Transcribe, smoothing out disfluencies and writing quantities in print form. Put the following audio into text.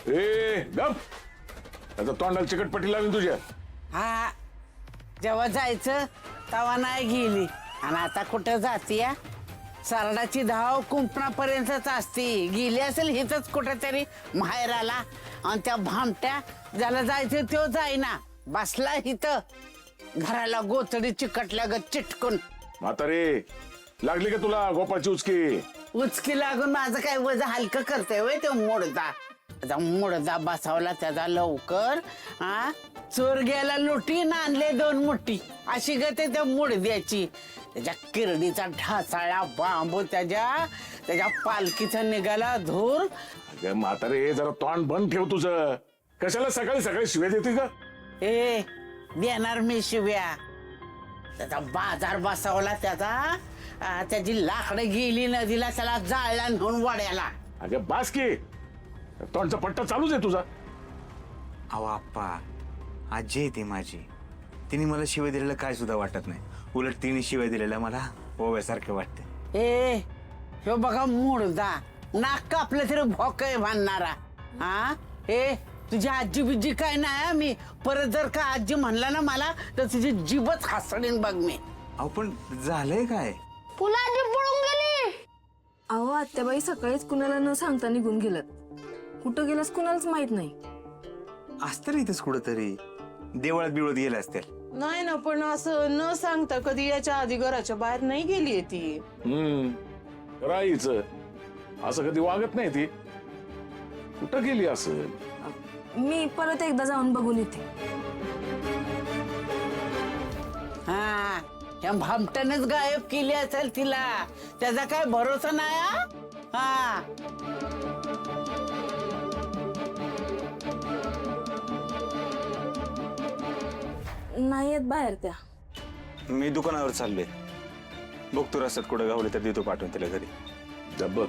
ए गप, आता तोंडाला चिकटपट्टी लावीन तुझ्या. हा जेव्हा जायचं तेव्हा नाही गेली आणि आता कुठं जातीया? सरडाची धाव कुंपणापर्यंतच असती. गेली असेल हिथच कुठेतरी माहेराला. आणि त्या भामट्या ज्याला जायचं तो जाईना, बसला इथं घराला गोचडी चिकटल्या ग चिटकून. म्हातारे लागली का तुला गोपाळची उचकी? उचकी लागून माझं काय वजन हलकं करतंय वय तो मुडदा. त्याचा मुडदा बसावला त्याचा लवकर. हा चोर गेला लुटीन आणले 2 मुठी अशी गते त्या मुडद्याची. त्याच्या किरडीचा ढासाळा बांबू त्याच्या पालखीचा निघाला धूर. अगं म्हातारे जरा तोंड बंद ठेव तुझं. कशाला सकाळी सकाळी शिव्या देते का? ए देणार मी शिव्या. त्याचा बाजार बसवला त्याची लाकडं गेली नदीला, त्याला जाळला नेऊन वड्याला. अगं बास की, तोंडचा पट्टा चालूच आहे तुझा. अहो आप्पा, आजी आहे ती माझी. तिने मला शिवाय दिलेलं काय सुद्धा वाटत नाही. उलट तिने शिवाय दिलेलं मला ओव्यासारखं वाटते. ए ह्यो बघा मुडदा नाक कापलं तरी भोकय बांधणारा. हा ए तुझी आजी बिजी काय नाही. मी परत जर का आजी म्हणला ना मला तर तुझी जीभच हासडीन बघ मी. अहो पण झालंय काय? पुला आजी पळून गेली. अहो आत्याबाई सकाळीच कुणाला न सांगता निघून गेलात. कुठं गेलास कुणालाच माहित नाही. असतं इथेच कुठंतरी देवळात बिवळात गेल्या असतील. नाही ना, पण असं न सांगता कधी याच्या आधी घराच्या बाहेर नाही गेलीये ती. राहीच असं कधी वागत नाही ती. कुठं गेली असं? मी परत एकदा जाऊन बघून येते. हा या भामट्यानेच गायब केली असेल तिला. त्याचा काय भरोसा नाही. हा नाही येत बाहेर त्या. मी दुकानावर चाललोय. बघतो रस्त्यात कुठं गावले तर देतो पाठवून तिला घरी. बघ